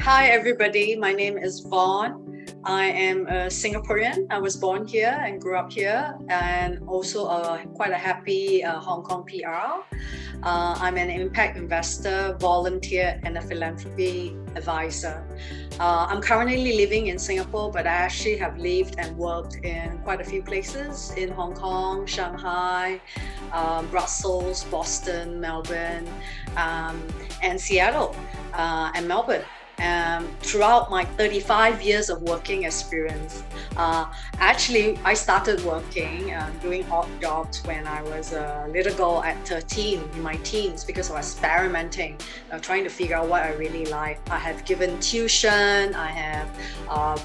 Hi, everybody. My name is Vaughn. I am a Singaporean. I was born here and grew up here, and also quite a happy Hong Kong PR. I'm an impact investor, volunteer, and a philanthropy advisor. I'm currently living in Singapore, but I actually have lived and worked in quite a few places in Hong Kong, Shanghai, Brussels, Boston, Melbourne, and Seattle, and Melbourne. Throughout my 35 years of working experience. Actually, I started working, doing odd jobs when I was a little girl at 13 in my teens because I was experimenting, trying to figure out what I really like. I have given tuition, I have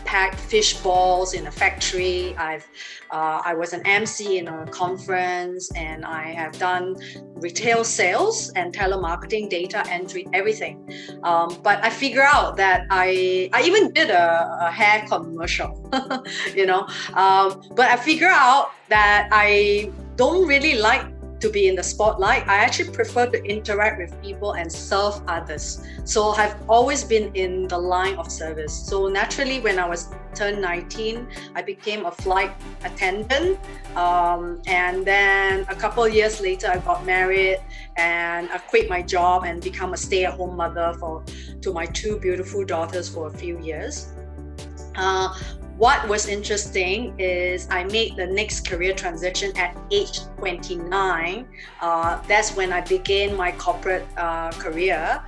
packed fish balls in a factory, I was an MC in a conference, and I have done retail sales and telemarketing, data entry, everything. But I figure out that I even did a hair commercial, but I figure out that I don't really like to be in the spotlight. I actually prefer to interact with people and serve others. So I've always been in the line of service. So naturally, when I was turned 19, I became a flight attendant. And then a couple of years later, I got married and I quit my job and become a stay-at-home mother to my two beautiful daughters for a few years. What was interesting is I made the next career transition at age 29. That's when I began my corporate career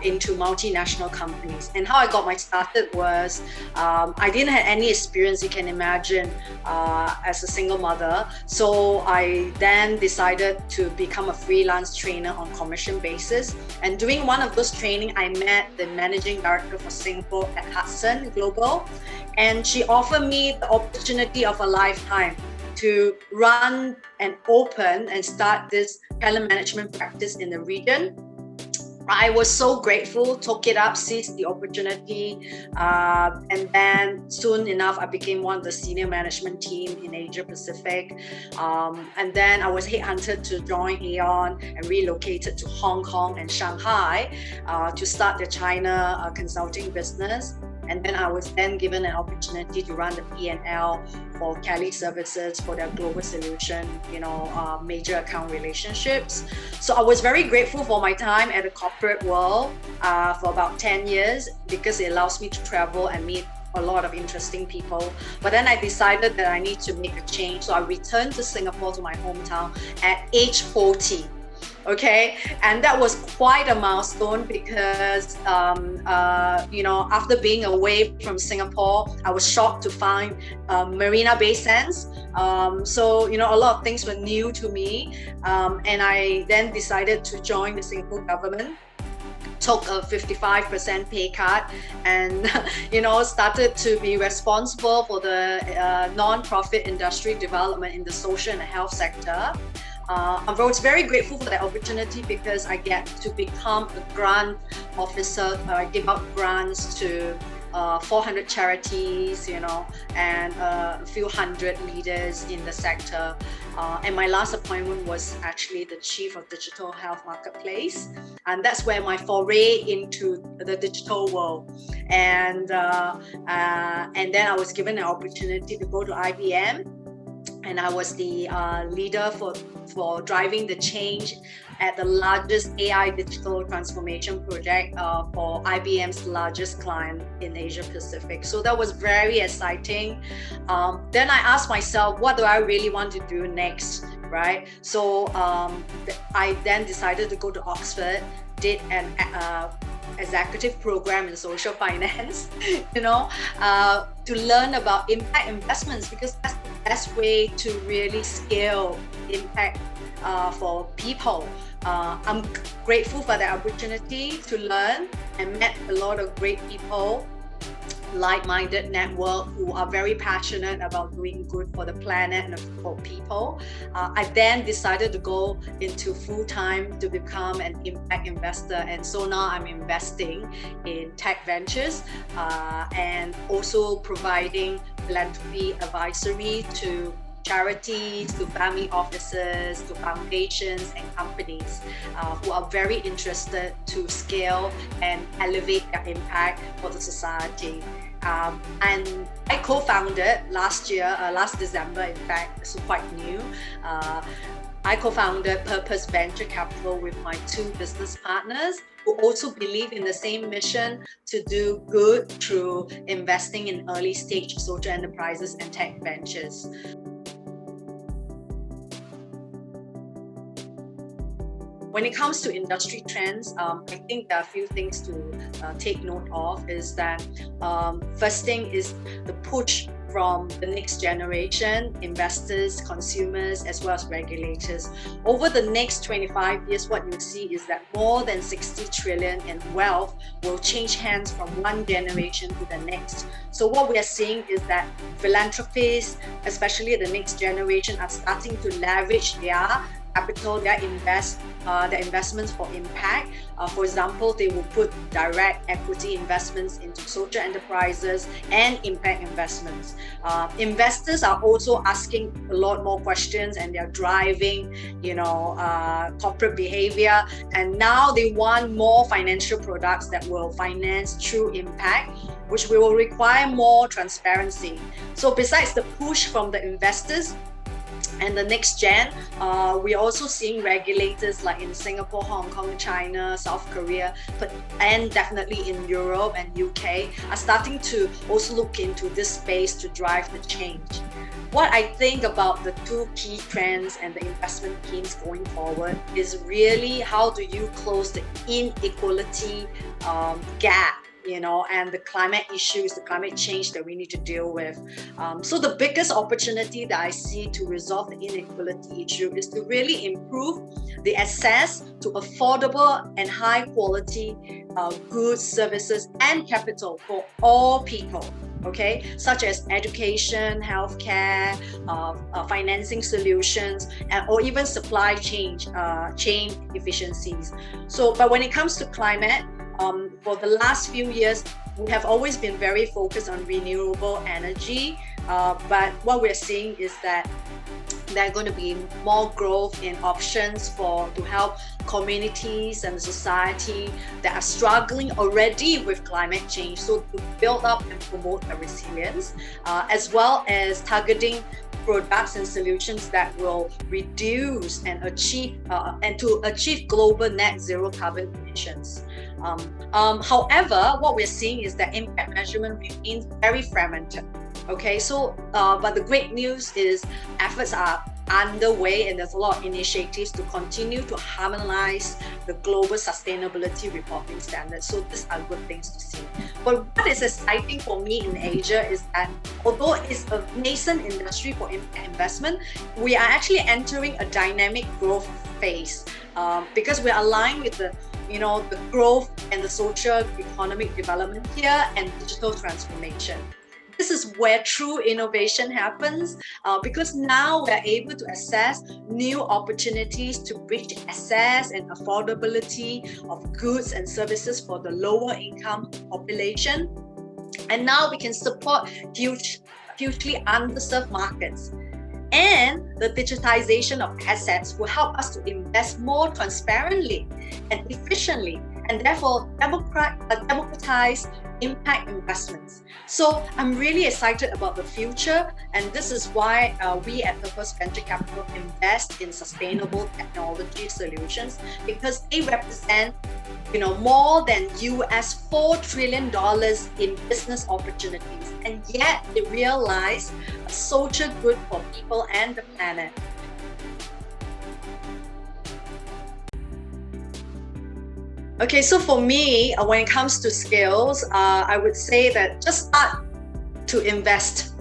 into multinational companies. And how I got my started was I didn't have any experience, you can imagine, as a single mother. So I then decided to become a freelance trainer on commission basis. And doing one of those training, I met the managing director for Singapore at Hudson Global. And she offered me the opportunity of a lifetime to run and open and start this talent management practice in the region. I was so grateful, took it up, seized the opportunity, and then soon enough, I became one of the senior management team in Asia Pacific. And then I was headhunted to join Aeon and relocated to Hong Kong and Shanghai to start the China consulting business. And then I was then given an opportunity to run the P&L for Kelly Services for their global solution, major account relationships. So I was very grateful for my time at the corporate world for about 10 years because it allows me to travel and meet a lot of interesting people. But then I decided that I need to make a change. So I returned to Singapore, to my hometown, at age 40. Okay, and that was quite a milestone because, after being away from Singapore, I was shocked to find Marina Bay Sands. So, a lot of things were new to me. And I then decided to join the Singapore government. Took a 55% pay cut and, started to be responsible for the non-profit industry development in the social and health sector. I was very grateful for that opportunity because I get to become a grant officer. I give out grants to 400 charities, and a few hundred leaders in the sector. And my last appointment was actually the Chief of Digital Health Marketplace. And that's where my foray into the digital world. And then I was given an opportunity to go to IBM. And I was the leader for driving the change at the largest AI digital transformation project for IBM's largest client in Asia Pacific. So that was very exciting. Then I asked myself, what do I really want to do next, right? So I then decided to go to Oxford, did an executive program in social finance, to learn about impact investments because that's the best way to really scale impact for people. I'm grateful for the opportunity to learn and met a lot of great people, like-minded network who are very passionate about doing good for the planet and for people. I then decided to go into full-time to become an impact investor, and so now I'm investing in tech ventures and also providing philanthropy advisory to charities, to family offices, to foundations and companies who are very interested to scale and elevate their impact for the society. And I co-founded last year, last December, in fact, so quite new. I co-founded Purpose Venture Capital with my two business partners who also believe in the same mission to do good through investing in early stage social enterprises and tech ventures. When it comes to industry trends, I think there are a few things to take note of. Is that first thing is the push from the next generation, investors, consumers, as well as regulators. Over the next 25 years, what you'll see is that more than 60 trillion in wealth will change hands from one generation to the next. So what we are seeing is that philanthropists, especially the next generation, are starting to leverage their capital, their investments for impact. For example, they will put direct equity investments into social enterprises and impact investments. Investors are also asking a lot more questions, and they're driving, corporate behavior. And now they want more financial products that will finance true impact, which will require more transparency. So besides the push from the investors and the next gen, we're also seeing regulators like in Singapore, Hong Kong, China, South Korea, and definitely in Europe and UK are starting to also look into this space to drive the change. What I think about the two key trends and the investment themes going forward is really how do you close the inequality gap, and the climate issues, the climate change that we need to deal with. So the biggest opportunity that I see to resolve the inequality issue is to really improve the access to affordable and high quality goods, services, and capital for all people. Okay, such as education, healthcare, financing solutions, or even supply chain efficiencies. But when it comes to climate, for the last few years, we have always been very focused on renewable energy. But what we're seeing is that there are going to be more growth in options to help communities and society that are struggling already with climate change. So to build up and promote the resilience, as well as targeting products and solutions that will reduce and to achieve global net zero carbon emissions. However, what we're seeing is that impact measurement remains very fragmented. Okay, so but the great news is efforts are underway, and there's a lot of initiatives to continue to harmonize the global sustainability reporting standards. So these are good things to see. But what is exciting for me in Asia is that although it's a nascent industry for investment, we are actually entering a dynamic growth phase because we're aligned with the growth and the social economic development here and digital transformation. This is where true innovation happens because now we're able to assess new opportunities to bridge access and affordability of goods and services for the lower income population. And now we can support hugely underserved markets. And the digitization of assets will help us to invest more transparently and efficiently, and therefore democratize impact investments. So I'm really excited about the future, and this is why we at Purpose Venture Capital invest in sustainable technology solutions, because they represent more than $4 trillion in business opportunities, and yet they realize a social good for people and the planet. Okay, so for me, when it comes to skills, I would say that just start to invest.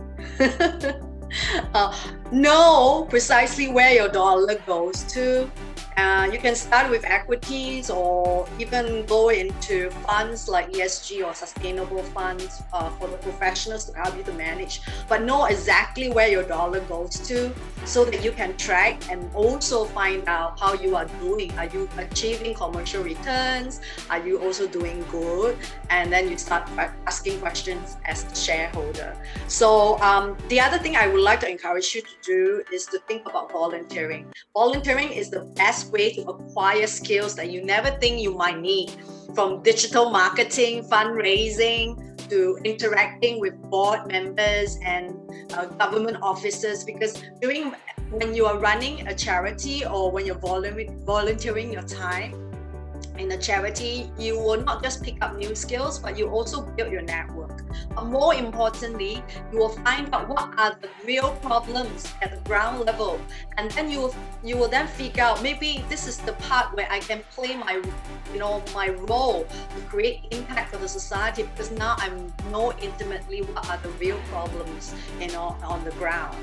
Know precisely where your dollar goes to. You can start with equities or even go into funds like ESG or sustainable funds for the professionals to help you to manage, but know exactly where your dollar goes to. so that you can track and also find out how you are doing. Are you achieving commercial returns? Are you also doing good? And then you start asking questions as a shareholder. So the other thing I would like to encourage you to do is to think about volunteering. Volunteering is the best way to acquire skills that you never think you might need, from digital marketing, fundraising, to interacting with board members and government officers. Because when you are running a charity, or when you're volunteering your time in a charity, you will not just pick up new skills, but you also build your network. But more importantly, you will find out what are the real problems at the ground level, and then you will then figure out, maybe this is the part where I can play my role to create impact for the society, because now I know intimately what are the real problems on the ground.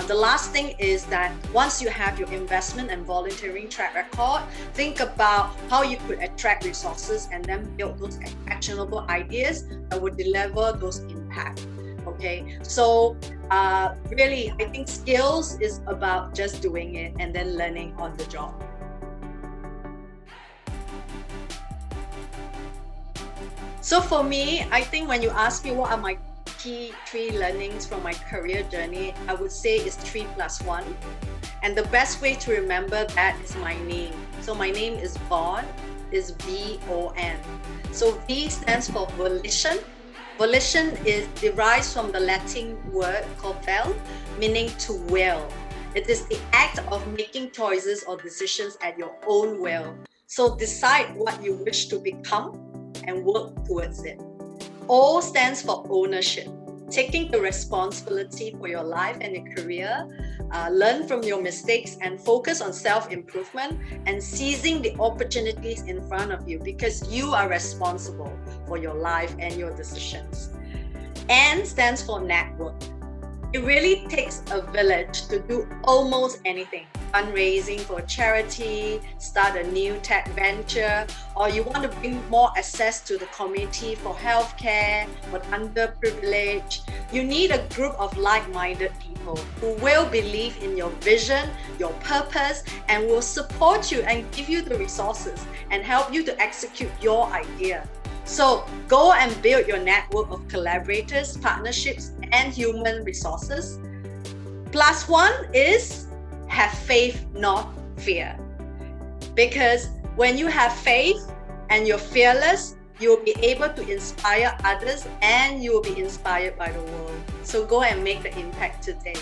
The last thing is that once you have your investment and volunteering track record, think about how you could attract resources and then build those actionable ideas that would deliver those impact. Okay, so really, I think skills is about just doing it and then learning on the job. So for me, I think when you ask me what are my key 3 learnings from my career journey, I would say it's 3+1. And the best way to remember that is my name. So my name is Von, is V-O-N. So V stands for volition. Volition derives from the Latin word called vel, meaning to will. It is the act of making choices or decisions at your own will. So decide what you wish to become and work towards it. O stands for ownership, taking the responsibility for your life and your career, learn from your mistakes and focus on self-improvement and seizing the opportunities in front of you, because you are responsible for your life and your decisions. N stands for network. It really takes a village to do almost anything. Fundraising for charity, start a new tech venture, or you want to bring more access to the community for healthcare, for underprivileged. You need a group of like-minded people who will believe in your vision, your purpose, and will support you and give you the resources and help you to execute your idea. So go and build your network of collaborators, partnerships, and human resources. +1 is have faith, not fear. Because when you have faith and you're fearless, you'll be able to inspire others and you'll be inspired by the world. So go and make the impact today.